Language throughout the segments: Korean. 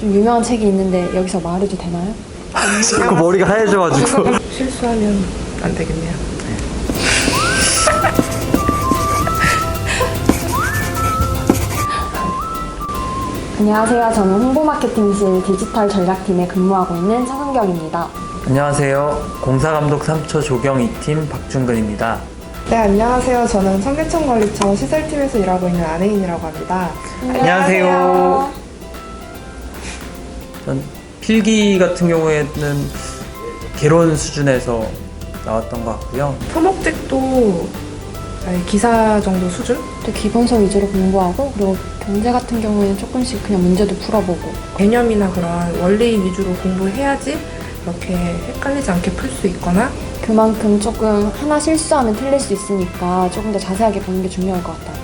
좀 유명한 책이 있는데 여기서 말해도 되나요? 자꾸 머리가 하얘져가지고. 실수하면 안 되겠네요. 안녕하세요. 저는 홍보마케팅실 디지털 전략팀에 근무하고 있는 차성경입니다. 안녕하세요. 공사감독 3초 조경 2팀 박준근입니다. 네, 안녕하세요. 저는 청계천관리청 시설팀에서 일하고 있는 안혜인이라고 합니다. 안녕하세요. 전 필기 같은 경우에는 개론 수준에서 나왔던 것 같고요. 토목직도 기사 정도 수준? 또 기본서 위주로 공부하고, 그리고 경제 같은 경우에는 조금씩 그냥 문제도 풀어보고. 개념이나 그런 원리 위주로 공부해야지 이렇게 헷갈리지 않게 풀 수 있거나 그만큼 조금 하나 실수하면 틀릴 수 있으니까 조금 더 자세하게 보는 게 중요할 것 같아요.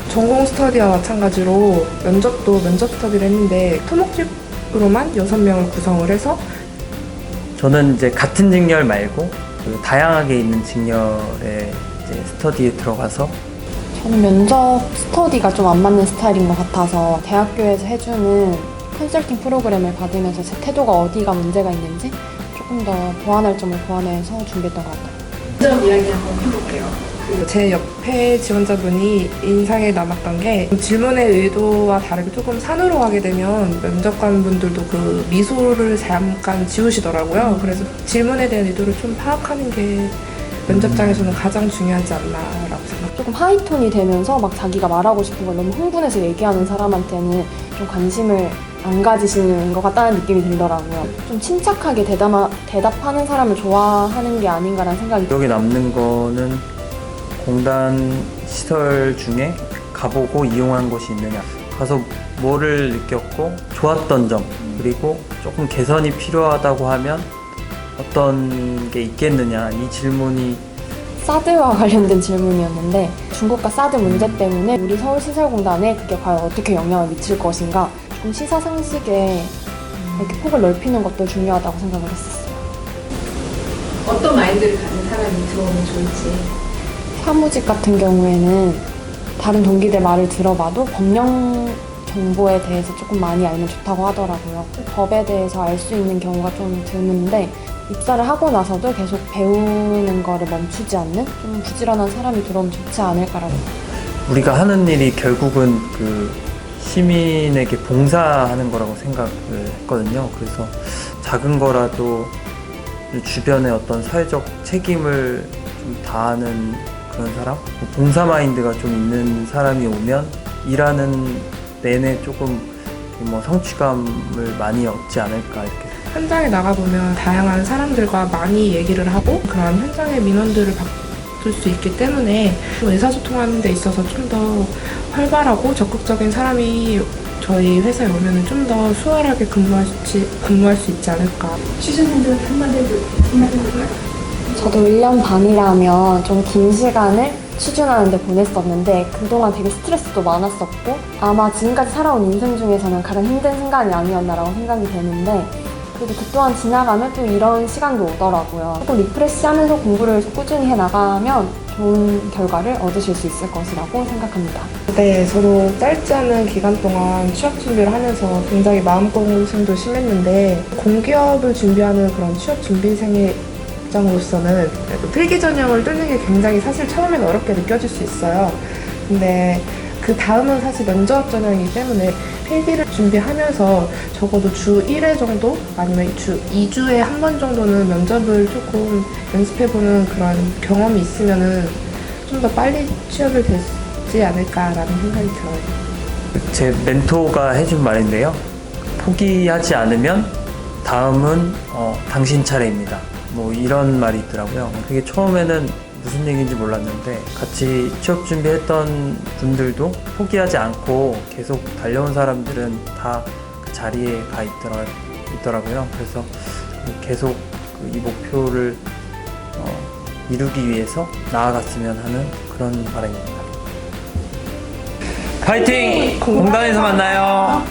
전공 스터디와 마찬가지로 면접도 면접 스터디를 했는데 토목직으로만 6명을 구성을 해서 저는 이제 같은 직렬 말고 그 다양하게 있는 직렬의 이제 스터디에 들어가서 저는 면접 스터디가 좀 안 맞는 스타일인 것 같아서 대학교에서 해주는 컨설팅 프로그램을 받으면서 제 태도가 어디가 문제가 있는지 조금 더 보완할 점을 보완해서 준비했던 것 같아요. 면접 이야기 한번 해볼게요. 제 옆에 지원자분이 인상에 남았던 게 질문의 의도와 다르게 조금 산으로 가게 되면 면접관분들도 그 미소를 잠깐 지우시더라고요. 그래서 질문에 대한 의도를 좀 파악하는 게 면접장에서는 가장 중요하지 않나라고 생각해요. 조금 하이톤이 되면서 막 자기가 말하고 싶은 걸 너무 흥분해서 얘기하는 사람한테는 좀 관심을 안 가지시는 것 같다는 느낌이 들더라고요. 좀 침착하게 대답하는 사람을 좋아하는 게 아닌가라는 생각이 기억에 남는 거는 공단 시설 중에 가보고 이용한 곳이 있느냐, 가서 뭐를 느꼈고 좋았던 점, 그리고 조금 개선이 필요하다고 하면 어떤 게 있겠느냐, 이 질문이 사드와 관련된 질문이었는데, 중국과 사드 문제 때문에 우리 서울시설공단에 그게 과연 어떻게 영향을 미칠 것인가, 좀 시사상식에 이렇게 폭을 넓히는 것도 중요하다고 생각을 했었어요. 어떤 마인드를 가진 사람이 들어오면 좋을지. 사무직 같은 경우에는 다른 동기들 말을 들어봐도 법령 정보에 대해서 조금 많이 알면 좋다고 하더라고요. 법에 대해서 알 수 있는 경우가 좀 드문데, 입사를 하고 나서도 계속 배우는 거를 멈추지 않는 좀 부지런한 사람이 들어오면 좋지 않을까라고. 우리가 하는 일이 결국은 그 시민에게 봉사하는 거라고 생각을 했거든요. 그래서 작은 거라도 주변에 어떤 사회적 책임을 좀 다하는 그런 사람? 봉사 마인드가 좀 있는 사람이 오면 일하는 내내 조금 뭐 성취감을 많이 얻지 않을까 이렇게. 현장에 나가보면 다양한 사람들과 많이 얘기를 하고 그런 현장의 민원들을 받을 수 있기 때문에 의사소통하는 데 있어서 좀 더 활발하고 적극적인 사람이 저희 회사에 오면 좀 더 수월하게 근무할 수 있지 않을까. 취준생들한테 한마디 해볼까요? 저도 1년 반이라면 좀 긴 시간을 취준하는 데 보냈었는데, 그동안 되게 스트레스도 많았었고 아마 지금까지 살아온 인생 중에서는 가장 힘든 순간이 아니었나라고 생각이 되는데, 그래도 그 또한 지나가면 또 이런 시간도 오더라고요. 조금 리프레시하면서 공부를 꾸준히 해나가면 좋은 결과를 얻으실 수 있을 것이라고 생각합니다. 네, 저도 짧지 않은 기간 동안 취업 준비를 하면서 굉장히 마음고생도 심했는데, 공기업을 준비하는 그런 취업 준비생의 입장으로서는 필기 전형을 뚫는 게 굉장히 사실 처음에는 어렵게 느껴질 수 있어요. 근데 그 다음은 사실 면접 전형이기 때문에 필기를 준비하면서 적어도 주 1회 정도 아니면 주 2주에 한 번 정도는 면접을 조금 연습해보는 그런 경험이 있으면은 좀 더 빨리 취업을 되지 않을까라는 생각이 들어요. 제 멘토가 해준 말인데요. 포기하지 않으면 다음은 당신 차례입니다. 뭐 이런 말이 있더라고요. 그게 처음에는 무슨 얘기인지 몰랐는데, 같이 취업 준비했던 분들도 포기하지 않고 계속 달려온 사람들은 다 그 자리에 가 있더라고요. 그래서 계속 이 목표를 이루기 위해서 나아갔으면 하는 그런 바람입니다. 파이팅! 공단에서 만나요.